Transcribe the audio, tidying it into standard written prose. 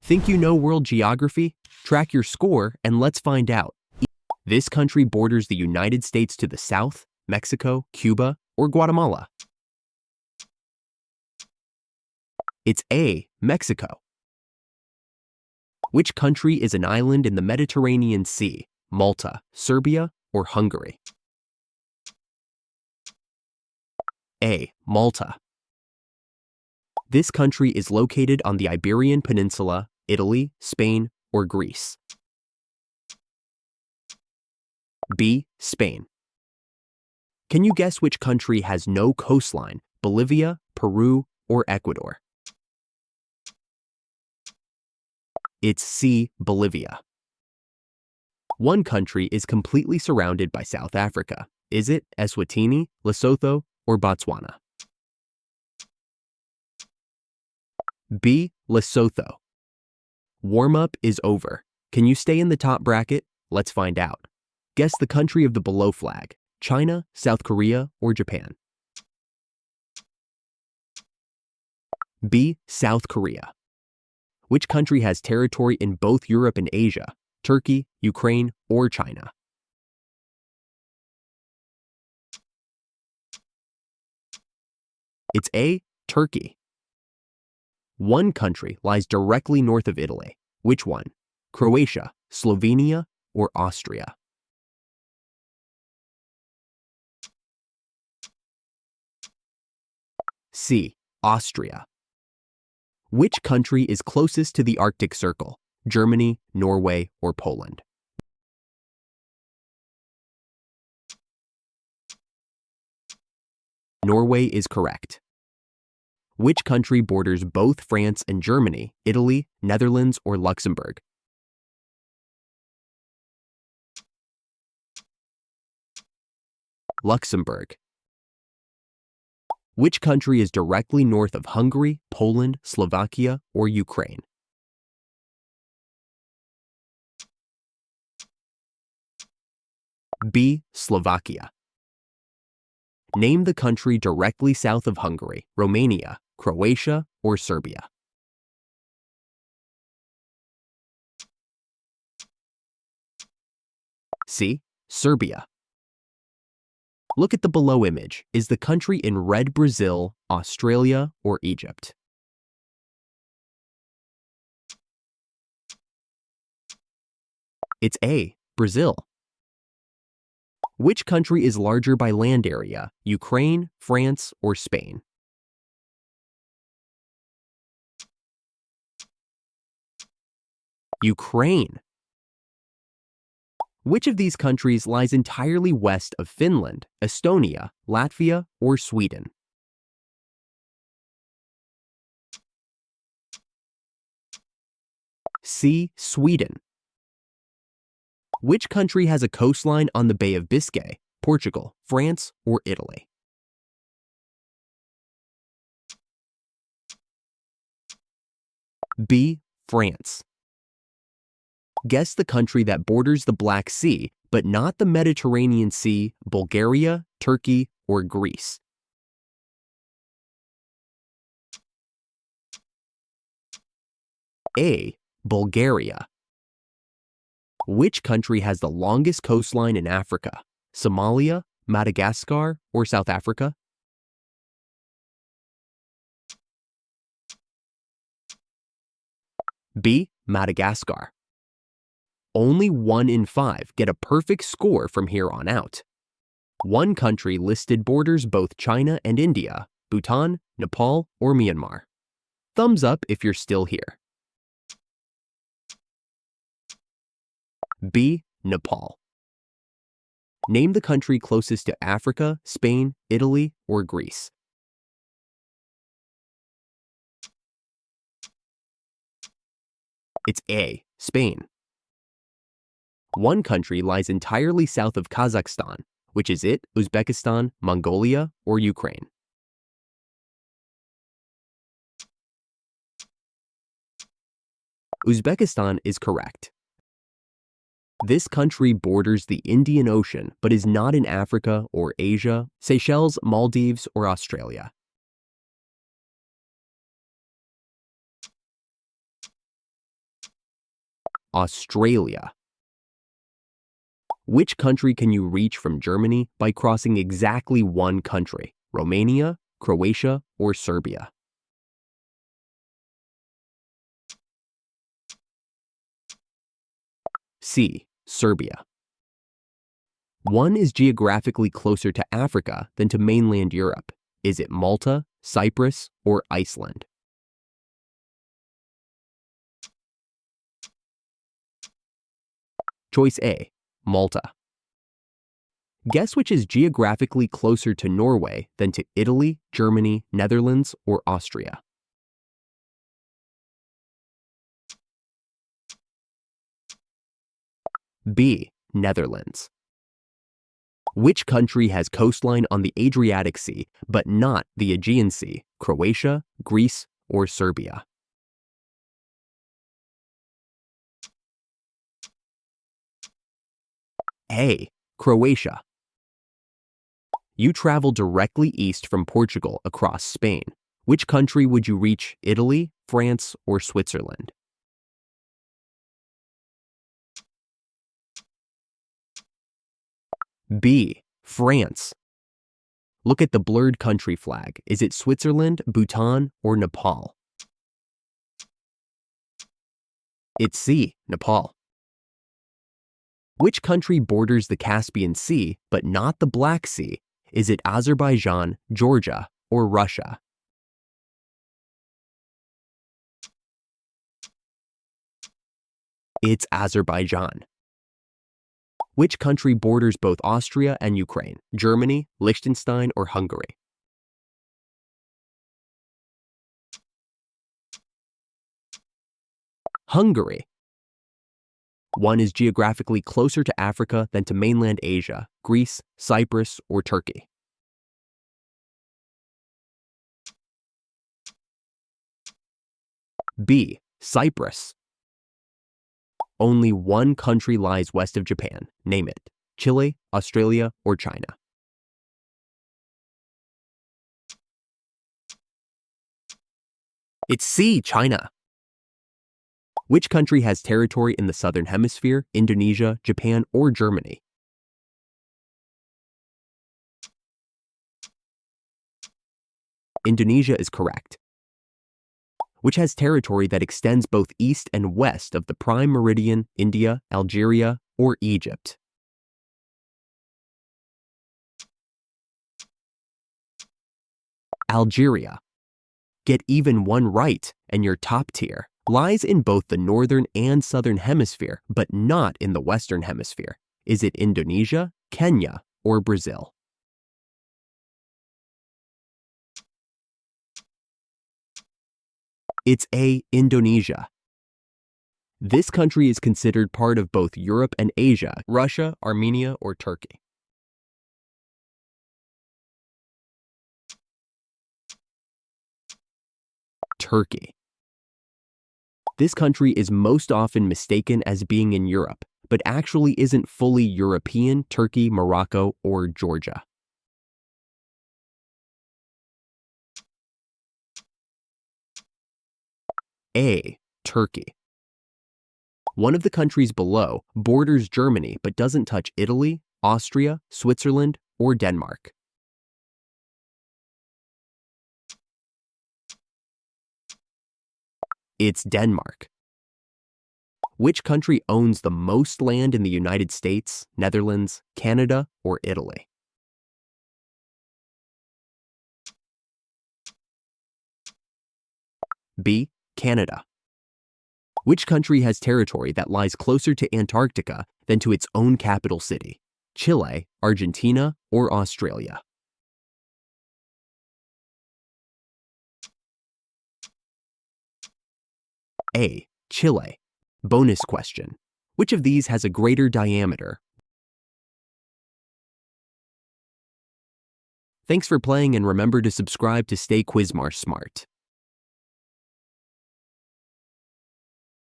Think you know world geography? Track your score and let's find out. This country borders the United States to the south, Mexico, Cuba, or Guatemala. It's A, Mexico. Which country is an island in the Mediterranean Sea? Malta, Serbia, or Hungary? A, Malta. This country is located on the Iberian Peninsula, Italy, Spain, or Greece. B, Spain. Can you guess which country has no coastline? Bolivia, Peru, or Ecuador? It's C, Bolivia. One country is completely surrounded by South Africa. Is it Eswatini, Lesotho, or Botswana? B, Lesotho. Warm-up is over. Can you stay in the top bracket? Let's find out. Guess the country of the below flag: China, South Korea, or Japan? B, South Korea. Which country has territory in both Europe and Asia? Turkey, Ukraine, or China? It's A, Turkey. One country lies directly north of Italy. Which one? Croatia, Slovenia, or Austria? C, Austria. Which country is closest to the Arctic Circle? Germany, Norway, or Poland? Norway is correct. Which country borders both France and Germany, Italy, Netherlands, or Luxembourg? Luxembourg. Which country is directly north of Hungary, Poland, Slovakia, or Ukraine? B, Slovakia. Name the country directly south of Hungary: Romania, Croatia, or Serbia? C, Serbia. Look at the below image. Is the country in red Brazil, Australia, or Egypt? It's A, Brazil. Which country is larger by land area? Ukraine, France, or Spain? Ukraine. Which of these countries lies entirely west of Finland, Estonia, Latvia, or Sweden? C, Sweden. Which country has a coastline on the Bay of Biscay? Portugal, France, or Italy? B, France. Guess the country that borders the Black Sea, but not the Mediterranean Sea: Bulgaria, Turkey, or Greece? A, Bulgaria. Which country has the longest coastline in Africa? Somalia, Madagascar, or South Africa? B, Madagascar. Only 1 in 5 get a perfect score from here on out. One country listed borders both China and India: Bhutan, Nepal, or Myanmar. Thumbs up if you're still here. B, Nepal. Name the country closest to Africa, Spain, Italy, or Greece. It's A, Spain. One country lies entirely south of Kazakhstan. Which is it? Uzbekistan, Mongolia, or Ukraine? Uzbekistan is correct. This country borders the Indian Ocean but is not in Africa or Asia, Seychelles, Maldives, or Australia. Australia. Which country can you reach from Germany by crossing exactly one country? Romania, Croatia, or Serbia? C. Serbia. One is geographically closer to Africa than to mainland Europe. Is it Malta, Cyprus, or Iceland? Choice A. Malta. Guess which is geographically closer to Norway than to Italy, Germany, Netherlands, or Austria? B. Netherlands. Which country has coastline on the Adriatic Sea but not the Aegean Sea? Croatia, Greece, or Serbia? A. Croatia. You travel directly east from Portugal across Spain. Which country would you reach? Italy, France, or Switzerland? B. France. Look at the blurred country flag. Is it Switzerland, Bhutan, or Nepal? It's C. Nepal. Which country borders the Caspian Sea but not the Black Sea? Is it Azerbaijan, Georgia, or Russia? It's Azerbaijan. Which country borders both Austria and Ukraine? Germany, Liechtenstein, or Hungary? Hungary. One is geographically closer to Africa than to mainland Asia, Greece, Cyprus, or Turkey. B. Cyprus. Only one country lies west of Japan. Name it. Chile, Australia, or China? It's C. China. Which country has territory in the Southern Hemisphere? Indonesia, Japan, or Germany? Indonesia is correct. Which has territory that extends both east and west of the prime meridian, India, Algeria, or Egypt? Algeria. Get even one right, and your top tier lies in both the northern and southern hemisphere, but not in the western hemisphere. Is it Indonesia, Kenya, or Brazil? It's A. Indonesia. This country is considered part of both Europe and Asia, Russia, Armenia, or Turkey. Turkey. This country is most often mistaken as being in Europe, but actually isn't fully European. Turkey, Morocco, or Georgia? A. Turkey. One of the countries below borders Germany but doesn't touch Italy, Austria, Switzerland, or Denmark. It's Denmark. Which country owns the most land in the United States, Netherlands, Canada, or Italy? B. Canada. Which country has territory that lies closer to Antarctica than to its own capital city? Chile, Argentina, or Australia? A. Chile. Bonus question. Which of these has a greater diameter? Thanks for playing, and remember to subscribe to stay Quizmar smart.